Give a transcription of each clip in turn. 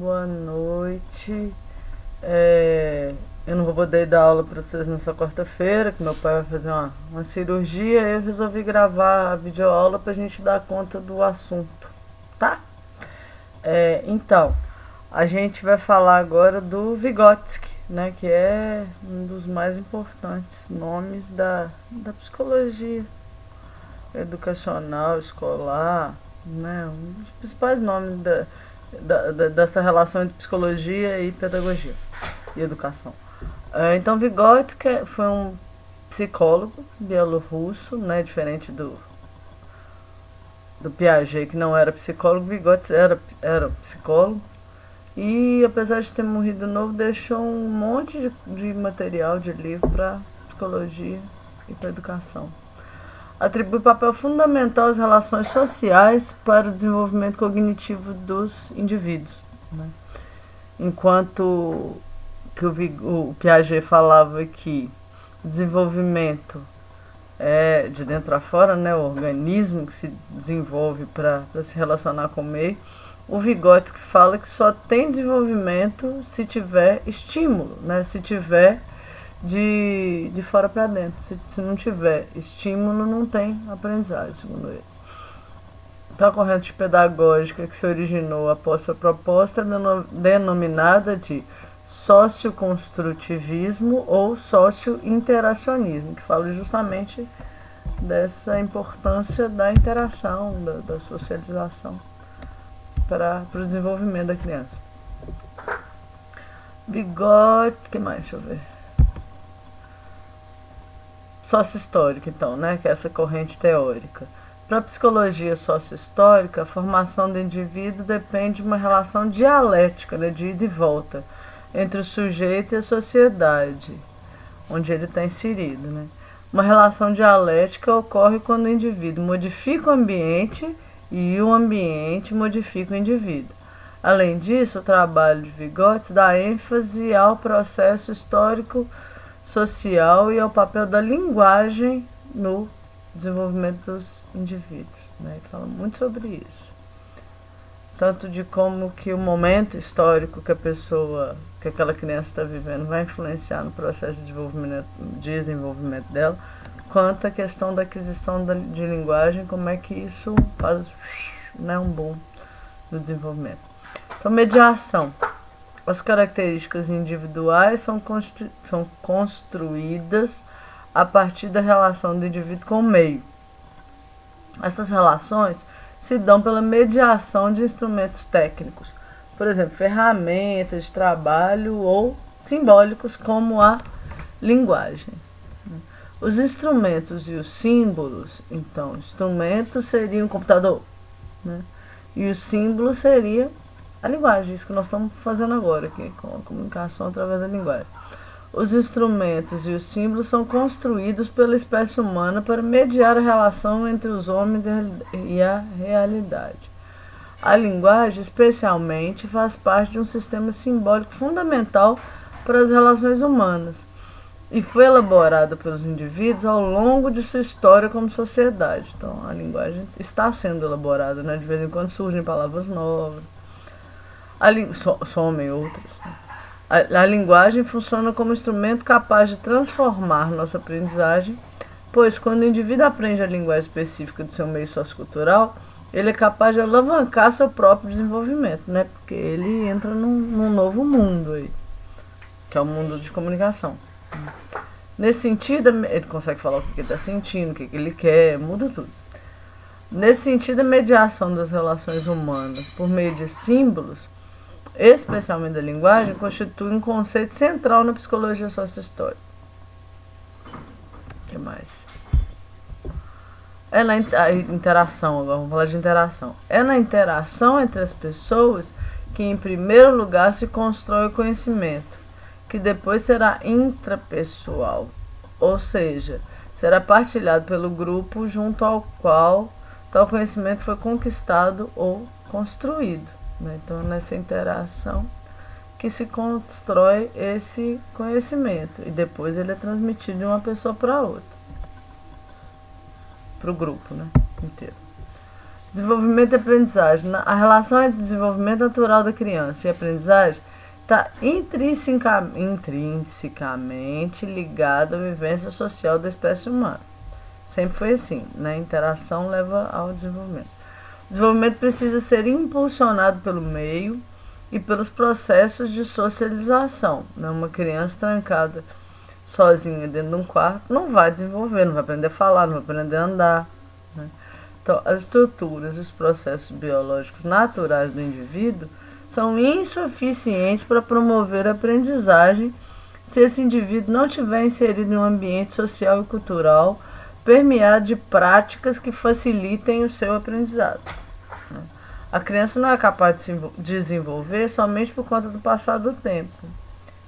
boa noite. Eu não vou poder dar aula para vocês nessa quarta-feira, que meu pai vai fazer uma cirurgia, e eu resolvi gravar a videoaula para a gente dar conta do assunto, tá? Então, a gente vai falar agora do Vygotsky, né, que é um dos mais importantes nomes da psicologia educacional, escolar, né, um dos principais nomes dessa relação entre psicologia e pedagogia e educação. Então, Vygotsky foi um psicólogo bielorrusso, né, diferente do Piaget, que não era psicólogo. Vygotsky era psicólogo. E apesar de ter morrido novo, deixou um monte de material, de livro para psicologia e para educação. Atribui papel fundamental às relações sociais para o desenvolvimento cognitivo dos indivíduos, né? Enquanto que o Piaget falava que o desenvolvimento é de dentro para fora, né, o organismo que se desenvolve para se relacionar com o meio, o Vygotsky fala que só tem desenvolvimento se tiver estímulo, né, se tiver de fora para dentro. Se não tiver estímulo, não tem aprendizagem, segundo ele. Então, a corrente pedagógica que se originou após sua proposta é denominada de socioconstrutivismo ou sociointeracionismo, que fala justamente dessa importância da interação, da socialização para o desenvolvimento da criança. Vygotsky, que mais? Deixa eu ver. Sócio-histórica, então, né, que é essa corrente teórica. Para a psicologia sócio-histórica, a formação do indivíduo depende de uma relação dialética, né, de ida e volta, entre o sujeito e a sociedade, onde ele está inserido, né? Uma relação dialética ocorre quando o indivíduo modifica o ambiente e o ambiente modifica o indivíduo. Além disso, o trabalho de Vygotsky dá ênfase ao processo histórico social e ao papel da linguagem no desenvolvimento dos indivíduos, né? Ele fala muito sobre isso. Tanto de como que o momento histórico que aquela criança está vivendo vai influenciar no processo de desenvolvimento dela, quanto a questão da aquisição de linguagem, como é que isso faz, né, um boom no desenvolvimento. Então, mediação. As características individuais são construídas a partir da relação do indivíduo com o meio. Essas relações se dão pela mediação de instrumentos técnicos, por exemplo, ferramentas de trabalho ou simbólicos como a linguagem. Os instrumentos e os símbolos, então, instrumentos seria um computador, né? E o símbolo seria a linguagem, isso que nós estamos fazendo agora aqui, com a comunicação através da linguagem. Os instrumentos e os símbolos são construídos pela espécie humana para mediar a relação entre os homens e a realidade. A linguagem, especialmente, faz parte de um sistema simbólico fundamental para as relações humanas e foi elaborada pelos indivíduos ao longo de sua história como sociedade. Então, a linguagem está sendo elaborada, né? De vez em quando surgem palavras novas, somem outras, né? A linguagem funciona como instrumento capaz de transformar nossa aprendizagem, pois quando o indivíduo aprende a linguagem específica do seu meio sociocultural, ele é capaz de alavancar seu próprio desenvolvimento, né? Porque ele entra num novo mundo aí, que é o mundo de comunicação. Nesse sentido, ele consegue falar o que ele está sentindo, o que ele quer, muda tudo. Nesse sentido, a mediação das relações humanas por meio de símbolos, especialmente da linguagem, constitui um conceito central na psicologia sociohistórica. O que mais? É na interação, agora vamos falar de interação. É na interação entre as pessoas que, em primeiro lugar, se constrói o conhecimento, que depois será intrapessoal, ou seja, será partilhado pelo grupo junto ao qual tal conhecimento foi conquistado ou construído. Então, nessa interação que se constrói esse conhecimento e depois ele é transmitido de uma pessoa para outra, para o grupo, né, inteiro. Desenvolvimento e aprendizagem. A relação entre desenvolvimento natural da criança e aprendizagem está intrinsecamente ligada à vivência social da espécie humana. Sempre foi assim, né? A interação leva ao desenvolvimento. O desenvolvimento precisa ser impulsionado pelo meio e pelos processos de socialização. Né? Uma criança trancada sozinha dentro de um quarto não vai desenvolver, não vai aprender a falar, não vai aprender a andar. Né? Então, as estruturas e os processos biológicos naturais do indivíduo são insuficientes para promover a aprendizagem se esse indivíduo não estiver inserido em um ambiente social e cultural permeado de práticas que facilitem o seu aprendizado. A criança não é capaz de se desenvolver somente por conta do passar do tempo.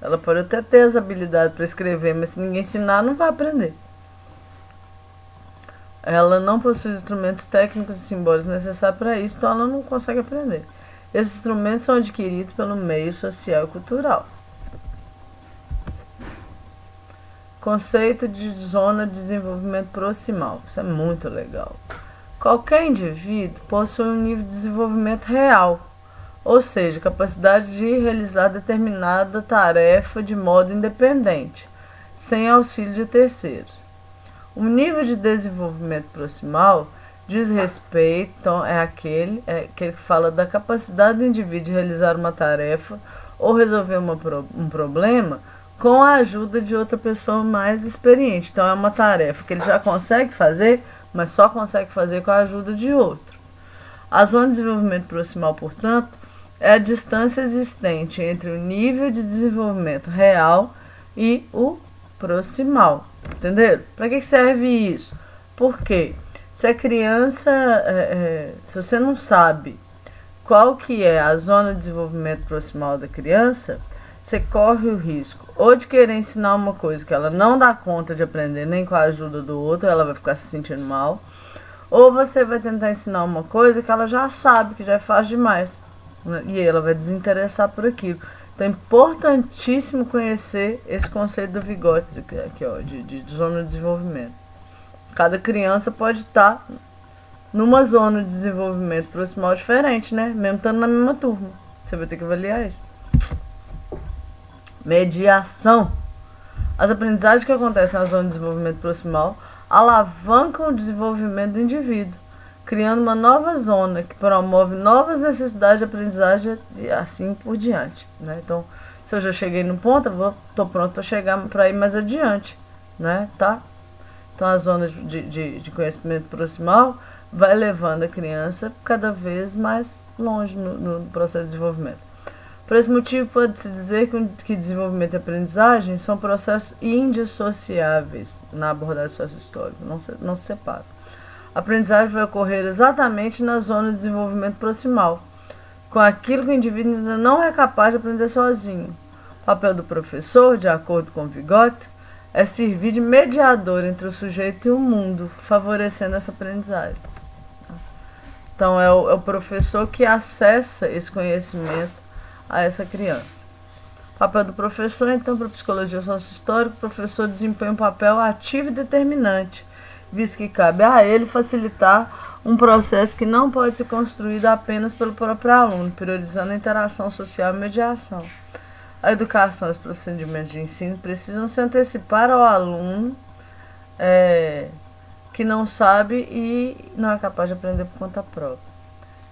Ela pode até ter as habilidades para escrever, mas se ninguém ensinar, não vai aprender. Ela não possui os instrumentos técnicos e simbólicos necessários para isso, então ela não consegue aprender. Esses instrumentos são adquiridos pelo meio social e cultural. Conceito de zona de desenvolvimento proximal. Isso é muito legal. Qualquer indivíduo possui um nível de desenvolvimento real, ou seja, capacidade de realizar determinada tarefa de modo independente, sem auxílio de terceiros. O nível de desenvolvimento proximal diz respeito, então é aquele que fala da capacidade do indivíduo de realizar uma tarefa ou resolver um problema com a ajuda de outra pessoa mais experiente. Então é uma tarefa que ele já consegue fazer, mas só consegue fazer com a ajuda de outro. A zona de desenvolvimento proximal, portanto, é a distância existente entre o nível de desenvolvimento real e o proximal. Entenderam? Para que serve isso? Porque se a criança, se você não sabe qual que é a zona de desenvolvimento proximal da criança, você corre o risco ou de querer ensinar uma coisa que ela não dá conta de aprender nem com a ajuda do outro, ela vai ficar se sentindo mal, ou você vai tentar ensinar uma coisa que ela já sabe, que já é fácil demais, né? E ela vai desinteressar por aquilo. Então é importantíssimo conhecer esse conceito do Vygotsky aqui, ó, de zona de desenvolvimento. Cada criança pode estar numa zona de desenvolvimento proximal diferente, né? Mesmo estando na mesma turma. Você vai ter que avaliar isso. Mediação. As aprendizagens que acontecem na zona de desenvolvimento proximal alavancam o desenvolvimento do indivíduo, criando uma nova zona que promove novas necessidades de aprendizagem e assim por diante. Né? Então, se eu já cheguei no ponto, estou pronto para ir mais adiante. Né? Tá? Então, a zona de conhecimento proximal vai levando a criança cada vez mais longe no processo de desenvolvimento. Por esse motivo, pode-se dizer que desenvolvimento e aprendizagem são processos indissociáveis na abordagem sociohistórica, não se separam. A aprendizagem vai ocorrer exatamente na zona de desenvolvimento proximal, com aquilo que o indivíduo ainda não é capaz de aprender sozinho. O papel do professor, de acordo com Vygotsky, é servir de mediador entre o sujeito e o mundo, favorecendo essa aprendizagem. Então, é o professor que acessa esse conhecimento a essa criança. O papel do professor, então, para a psicologia sociohistórica, o professor desempenha um papel ativo e determinante, visto que cabe a ele facilitar um processo que não pode ser construído apenas pelo próprio aluno, priorizando a interação social e mediação. A educação e os procedimentos de ensino precisam se antecipar ao aluno que não sabe e não é capaz de aprender por conta própria.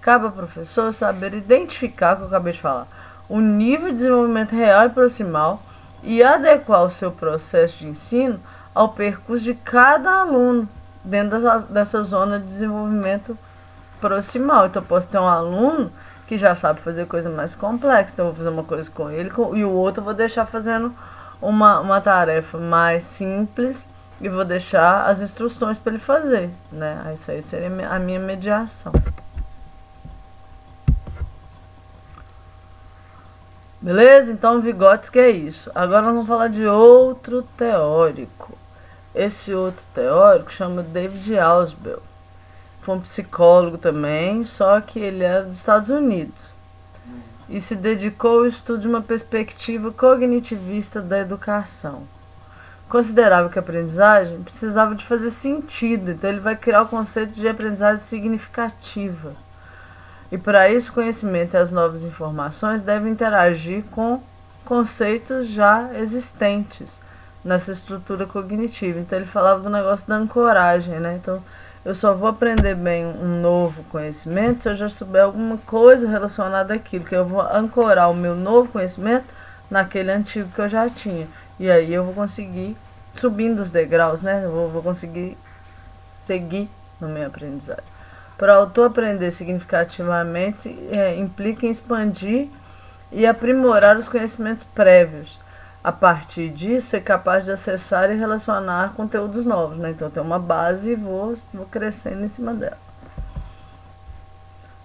Cabe ao professor saber identificar, o que eu acabei de falar, o nível de desenvolvimento real e proximal e adequar o seu processo de ensino ao percurso de cada aluno dentro dessa zona de desenvolvimento proximal. Então, eu posso ter um aluno que já sabe fazer coisa mais complexa, então eu vou fazer uma coisa com ele e o outro eu vou deixar fazendo uma tarefa mais simples e vou deixar as instruções para ele fazer, né? Isso aí seria a minha mediação. Beleza? Então, Vygotsky é isso. Agora nós vamos falar de outro teórico. Esse outro teórico chama David Ausubel. Foi um psicólogo também, só que ele era dos Estados Unidos. E se dedicou ao estudo de uma perspectiva cognitivista da educação. considerava que a aprendizagem precisava de fazer sentido, então ele vai criar o conceito de aprendizagem significativa. E para isso, o conhecimento e as novas informações devem interagir com conceitos já existentes nessa estrutura cognitiva. Então ele falava do negócio da ancoragem, né? Então eu só vou aprender bem um novo conhecimento se eu já souber alguma coisa relacionada àquilo, que eu vou ancorar o meu novo conhecimento naquele antigo que eu já tinha. E aí eu vou conseguir subindo os degraus, né? Eu vou conseguir seguir na minha aprendizagem. Para o autor aprender significativamente, implica em expandir e aprimorar os conhecimentos prévios. A partir disso, ser capaz de acessar e relacionar conteúdos novos, né? Então, eu tenho uma base e vou crescendo em cima dela.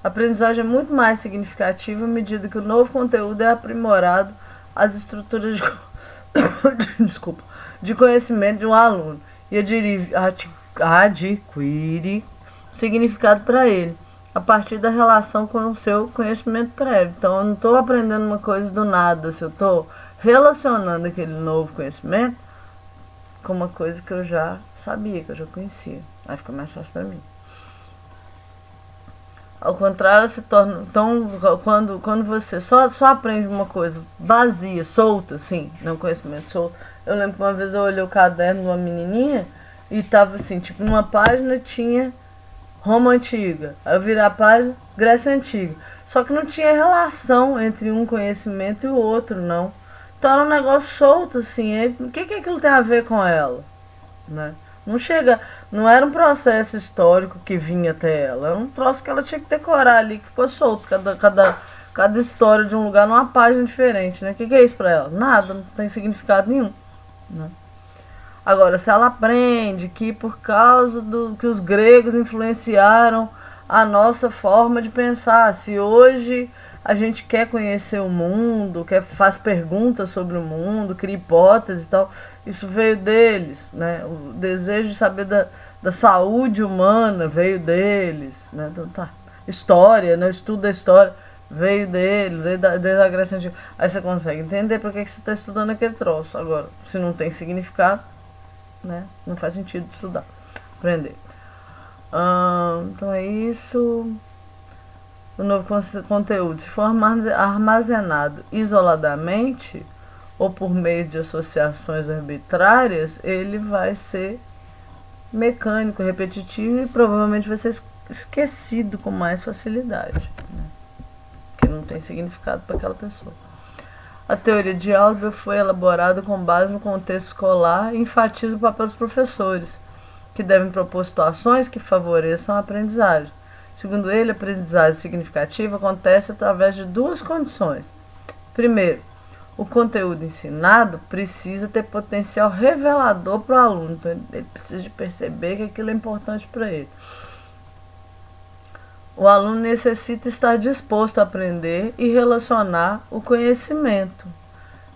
A aprendizagem é muito mais significativa à medida que o novo conteúdo é aprimorado às estruturas de conhecimento de um aluno e adquire significado para ele, a partir da relação com o seu conhecimento prévio. Então, eu não estou aprendendo uma coisa do nada, se eu estou relacionando aquele novo conhecimento com uma coisa que eu já sabia, que eu já conhecia. Aí fica mais fácil para mim. Ao contrário, se torna. Então, quando você só aprende uma coisa vazia, solta, assim, não conhecimento solto. Eu lembro que uma vez eu olhei o caderno de uma menininha e tava assim, tipo, numa página tinha Roma Antiga. Aí eu virei a página, Grécia Antiga. Só que não tinha relação entre um conhecimento e o outro, não. Então era um negócio solto, assim. O que aquilo tem a ver com ela? Né? Não era um processo histórico que vinha até ela. Era um troço que ela tinha que decorar ali, que ficou solto. Cada história de um lugar numa página diferente, né? O que é isso pra ela? Nada, não tem significado nenhum. Né? Agora, se ela aprende que por causa do que os gregos influenciaram a nossa forma de pensar, se hoje a gente quer conhecer o mundo, faz perguntas sobre o mundo, cria hipóteses e tal, isso veio deles, né? O desejo de saber da saúde humana veio deles, né? Então, tá. História, né? O estudo da história veio deles, desde a Grécia Antiga. Aí você consegue entender por que você está estudando aquele troço. Agora, se não tem significado, né? Não faz sentido estudar, aprender. Então é isso. O novo conteúdo, se for armazenado isoladamente ou por meio de associações arbitrárias, ele vai ser mecânico, repetitivo e provavelmente vai ser esquecido com mais facilidade, né? Porque não tem significado para aquela pessoa. A teoria de Albert foi elaborada com base no contexto escolar e enfatiza o papel dos professores, que devem propor situações que favoreçam a aprendizagem. Segundo ele, a aprendizagem significativa acontece através de duas condições. Primeiro, o conteúdo ensinado precisa ter potencial revelador para o aluno, então ele precisa de perceber que aquilo é importante para ele. O aluno necessita estar disposto a aprender e relacionar o conhecimento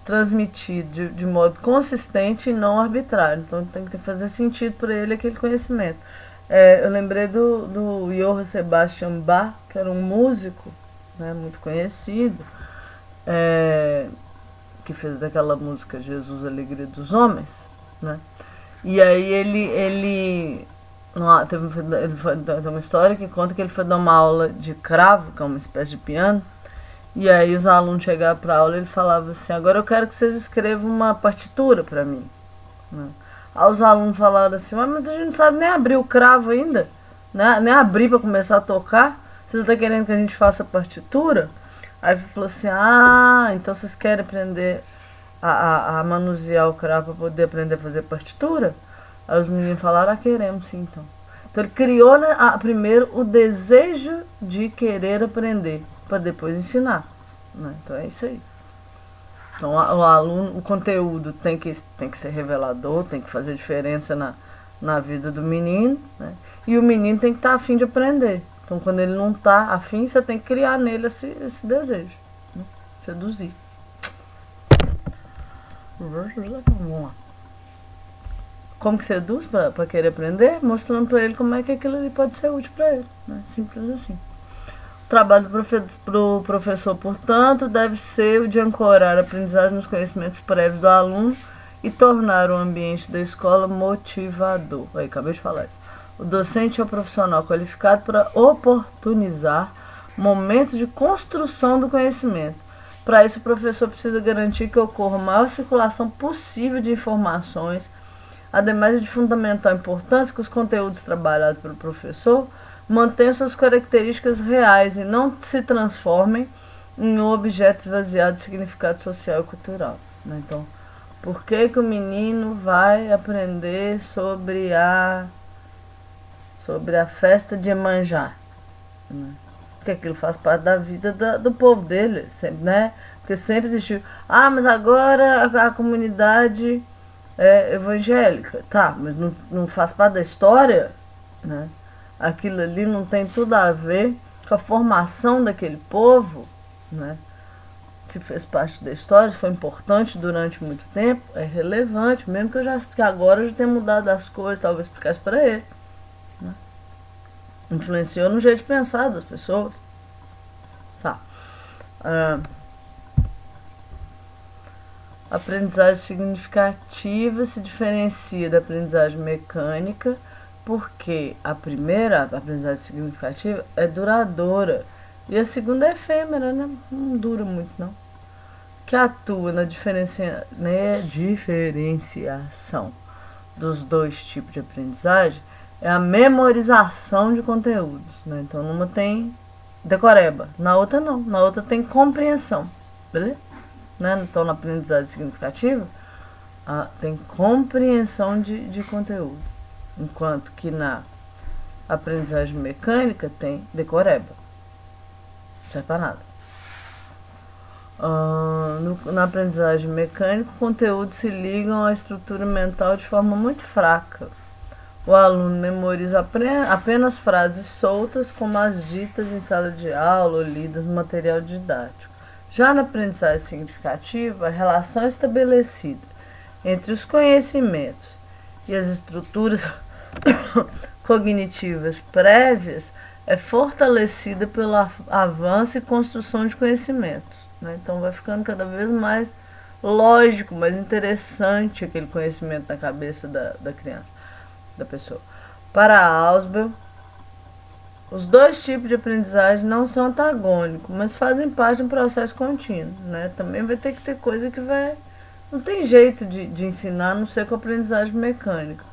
transmitido de modo consistente e não arbitrário. Então tem que fazer sentido para ele aquele conhecimento. Eu lembrei do Johann Sebastian Bach, que era um músico, né, muito conhecido, que fez daquela música Jesus, Alegria dos Homens, né? E aí ele tem uma história que conta que ele foi dar uma aula de cravo, que é uma espécie de piano, e aí os alunos chegavam para a aula e ele falava assim: agora eu quero que vocês escrevam uma partitura para mim, né? Aí os alunos falaram assim: mas a gente não sabe nem abrir o cravo ainda, né? Nem abrir para começar a tocar, vocês estão querendo que a gente faça partitura? Aí ele falou assim: então vocês querem aprender a manusear o cravo para poder aprender a fazer partitura? Aí os meninos falaram: queremos sim, então. Então ele criou, né, primeiro o desejo de querer aprender, para depois ensinar, né? Então é isso aí. Então o aluno, o conteúdo tem que ser revelador, tem que fazer diferença na vida do menino, né? E o menino tem que estar afim de aprender. Então quando ele não está afim, você tem que criar nele esse desejo, né? Seduzir. Vamos lá. Como que seduz para querer aprender? Mostrando para ele como é que aquilo ali pode ser útil para ele, né? Simples assim. O trabalho do professor, portanto, deve ser o de ancorar a aprendizagem nos conhecimentos prévios do aluno e tornar o ambiente da escola motivador. Aí, acabei de falar isso. O docente é o profissional qualificado para oportunizar momentos de construção do conhecimento. Para isso, o professor precisa garantir que ocorra a maior circulação possível de informações, ademais é de fundamental importância que os conteúdos trabalhados pelo professor mantenham suas características reais e não se transformem em objetos esvaziados de significado social e cultural. Então, por que o menino vai aprender sobre a festa de Iemanjá? Porque aquilo faz parte da vida do povo dele, sempre, né? Porque sempre existiu. Ah, mas agora a comunidade é evangélica. Tá, mas não faz parte da história, né? Aquilo ali não tem tudo a ver com a formação daquele povo, né? Se fez parte da história, foi importante durante muito tempo, é relevante, mesmo que agora eu já tenha mudado as coisas, talvez explicasse para ele. Né? Influenciou no jeito de pensar das pessoas. Tá. A aprendizagem significativa se diferencia da aprendizagem mecânica, porque a primeira, a aprendizagem significativa, é duradoura. E a segunda é efêmera, né? Não dura muito, não. Que atua na diferenciação dos dois tipos de aprendizagem é a memorização de conteúdos, né? Então, numa tem decoreba, na outra não. Na outra tem compreensão, beleza? Né? Então, na aprendizagem significativa, tem compreensão de conteúdo. Enquanto que na aprendizagem mecânica tem decoreba. Não serve para nada. Na aprendizagem mecânica, o conteúdo se ligam à estrutura mental de forma muito fraca. O aluno memoriza apenas frases soltas, como as ditas em sala de aula ou lidas no material didático. Já na aprendizagem significativa, a relação estabelecida entre os conhecimentos e as estruturas cognitivas prévias é fortalecida pelo avanço e construção de conhecimentos. Né? Então vai ficando cada vez mais lógico, mais interessante aquele conhecimento na cabeça da criança, da pessoa. Para Ausubel, os dois tipos de aprendizagem não são antagônicos, mas fazem parte de um processo contínuo. Né? Também vai ter que ter coisa que vai... Não tem jeito de ensinar a não ser com aprendizagem mecânica.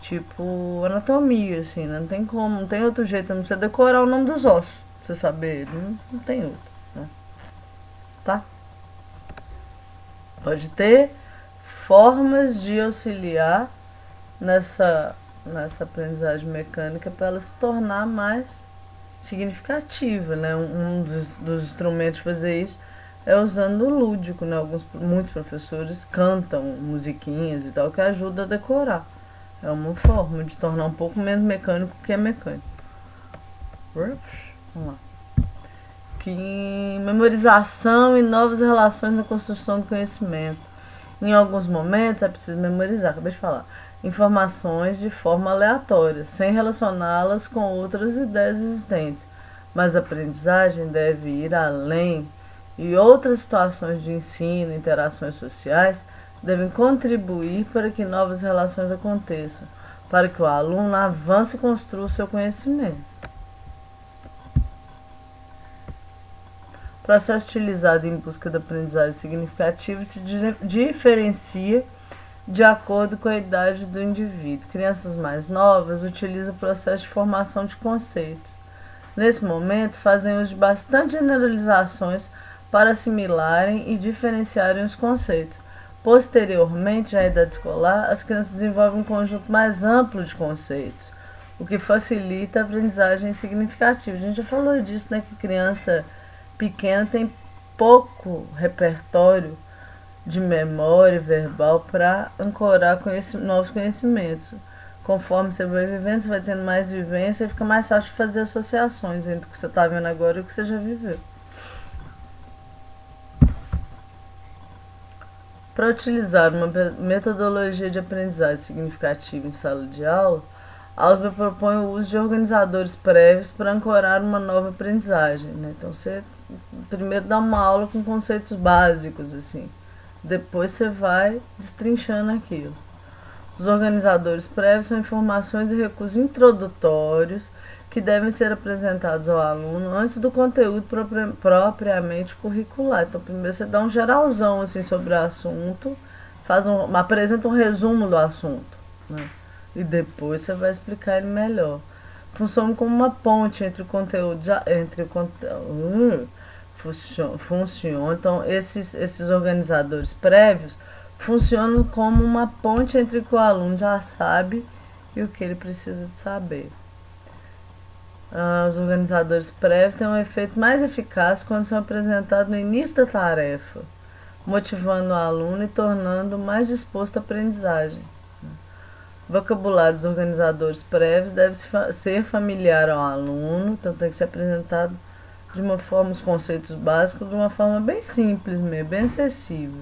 Tipo anatomia, assim, né? Não tem como, não tem outro jeito, a não ser decorar o nome dos ossos, pra você saber, não tem outro, né? Tá? Pode ter formas de auxiliar nessa aprendizagem mecânica para ela se tornar mais significativa, né? Um dos instrumentos de fazer isso é usando o lúdico, né? Muitos professores cantam musiquinhas e tal, que ajuda a decorar. É uma forma de tornar um pouco menos mecânico que é mecânico. Vamos lá. Que memorização e novas relações na construção do conhecimento. Em alguns momentos é preciso memorizar, acabei de falar, informações de forma aleatória, sem relacioná-las com outras ideias existentes. Mas a aprendizagem deve ir além e outras situações de ensino, interações sociais, devem contribuir para que novas relações aconteçam, para que o aluno avance e construa o seu conhecimento. O processo utilizado em busca da aprendizagem significativa se diferencia de acordo com a idade do indivíduo. Crianças mais novas utilizam o processo de formação de conceitos. Nesse momento, fazem uso de bastante generalizações para assimilarem e diferenciarem os conceitos. Posteriormente, na idade escolar, as crianças desenvolvem um conjunto mais amplo de conceitos, o que facilita a aprendizagem significativa. A gente já falou disso, né? Que criança pequena tem pouco repertório de memória verbal para ancorar novos conhecimentos. Conforme você vai vivendo, você vai tendo mais vivência e fica mais fácil de fazer associações entre o que você está vendo agora e o que você já viveu. Para utilizar uma metodologia de aprendizagem significativa em sala de aula, Ausubel propõe o uso de organizadores prévios para ancorar uma nova aprendizagem. Né? Então, você primeiro dá uma aula com conceitos básicos, assim, Depois você vai destrinchando aquilo. Os organizadores prévios são informações e recursos introdutórios que devem ser apresentados ao aluno antes do conteúdo propriamente curricular. Então, primeiro você dá um geralzão assim, sobre o assunto, apresenta um resumo do assunto, né? E depois você vai explicar ele melhor. Funciona como uma ponte entre o conteúdo. Funciona. Então, esses organizadores prévios funcionam como uma ponte entre o que o aluno já sabe e o que ele precisa de saber. Os organizadores prévios têm um efeito mais eficaz quando são apresentados no início da tarefa, motivando o aluno e tornando mais disposto à aprendizagem. O vocabulário dos organizadores prévios deve ser familiar ao aluno, então tem que ser apresentado de uma forma, os conceitos básicos, de uma forma bem simples mesmo, bem acessível.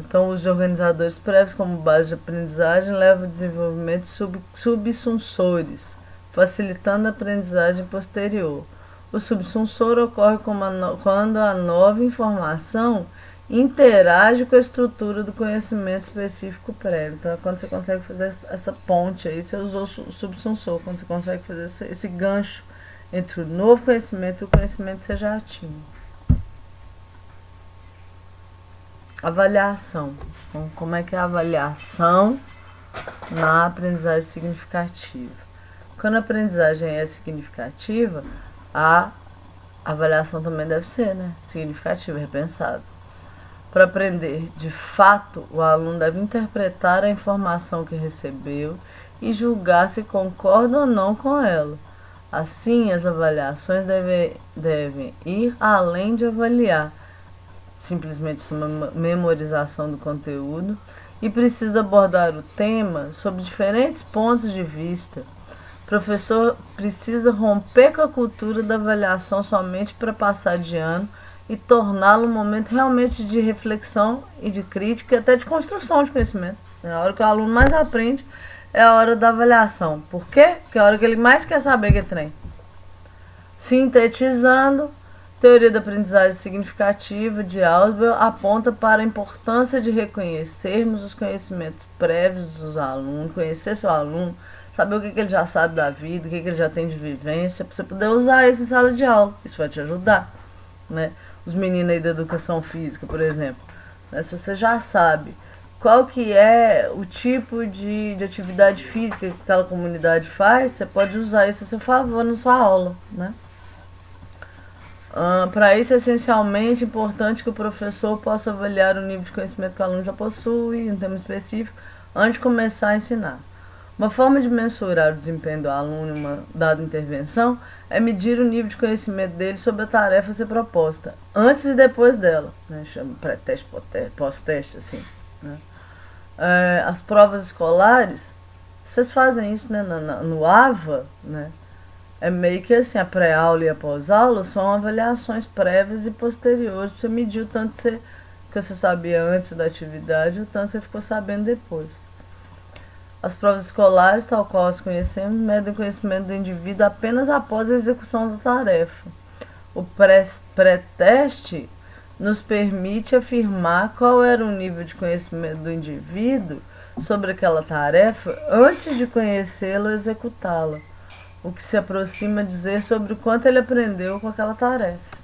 Então, os organizadores prévios como base de aprendizagem levam o desenvolvimento de subsunsores, facilitando a aprendizagem posterior. O subsunsor ocorre quando a nova informação interage com a estrutura do conhecimento específico prévio. Então, é quando você consegue fazer essa ponte aí, você usou o subsunsor, quando você consegue fazer esse gancho entre o novo conhecimento e o conhecimento que você já tinha. Avaliação. Então, como é que é a avaliação na aprendizagem significativa? Quando a aprendizagem é significativa, a avaliação também deve ser, né? Significativa, repensada. Para aprender de fato, o aluno deve interpretar a informação que recebeu e julgar se concorda ou não com ela. Assim, as avaliações devem ir além de avaliar simplesmente essa memorização do conteúdo e precisa abordar o tema sob diferentes pontos de vista. O professor precisa romper com a cultura da avaliação somente para passar de ano e torná-lo um momento realmente de reflexão e de crítica e até de construção de conhecimento. É a hora que o aluno mais aprende, é a hora da avaliação. Por quê? Porque é a hora que ele mais quer saber que trem. Sintetizando, teoria da aprendizagem significativa de Ausubel aponta para a importância de reconhecermos os conhecimentos prévios dos alunos, conhecer seu aluno, saber o que ele já sabe da vida, o que ele já tem de vivência, para você poder usar isso em sala de aula. Isso vai te ajudar, né? Os meninos aí da educação física, por exemplo, né? Se você já sabe qual que é o tipo de atividade física que aquela comunidade faz, você pode usar isso a seu favor na sua aula, né? Para isso é essencialmente importante que o professor possa avaliar o nível de conhecimento que o aluno já possui, em um tema específico, antes de começar a ensinar. Uma forma de mensurar o desempenho do aluno em uma dada intervenção é medir o nível de conhecimento dele sobre a tarefa a ser proposta, antes e depois dela, né? Chama pré-teste, pós-teste, assim, né? As provas escolares, vocês fazem isso, né? No AVA, né? É meio que assim, a pré-aula e a pós-aula são avaliações prévias e posteriores para você medir o tanto que você sabia antes da atividade e o tanto que você ficou sabendo depois. As provas escolares, tal qual as conhecemos, medem o conhecimento do indivíduo apenas após a execução da tarefa. O pré-teste nos permite afirmar qual era o nível de conhecimento do indivíduo sobre aquela tarefa antes de conhecê-la ou executá-la, o que se aproxima a dizer sobre o quanto ele aprendeu com aquela tarefa.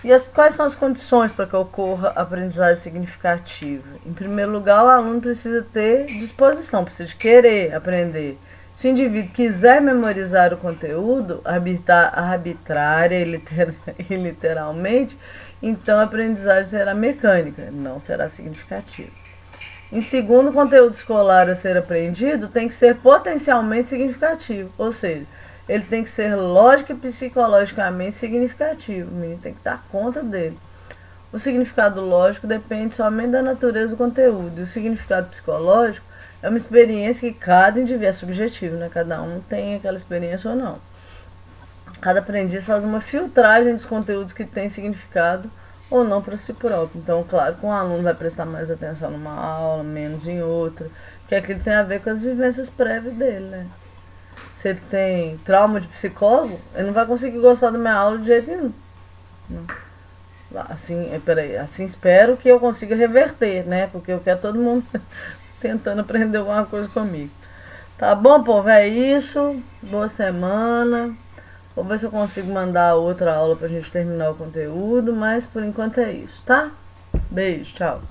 E quais são as condições para que ocorra a aprendizagem significativa? Em primeiro lugar, o aluno precisa ter disposição, precisa de querer aprender. Se o indivíduo quiser memorizar o conteúdo arbitrária e literalmente, então a aprendizagem será mecânica, não será significativa. Em segundo, o conteúdo escolar a ser aprendido tem que ser potencialmente significativo, ou seja, ele tem que ser lógico e psicologicamente significativo, o menino tem que dar conta dele. O significado lógico depende somente da natureza do conteúdo, e o significado psicológico é uma experiência que cada indivíduo é subjetivo, né? Cada um tem aquela experiência ou não. Cada aprendiz faz uma filtragem dos conteúdos que têm significado ou não para si próprio. Então, claro que um aluno vai prestar mais atenção numa aula, menos em outra, que aquilo tem a ver com as vivências prévias dele, né? você tem trauma de psicólogo, ele não vai conseguir gostar da minha aula de jeito nenhum. Assim, peraí, assim espero que eu consiga reverter, né? Porque eu quero todo mundo tentando aprender alguma coisa comigo. Tá bom, povo? É isso. Boa semana. Vou ver se eu consigo mandar outra aula pra gente terminar o conteúdo, mas por enquanto é isso, tá? Beijo, tchau.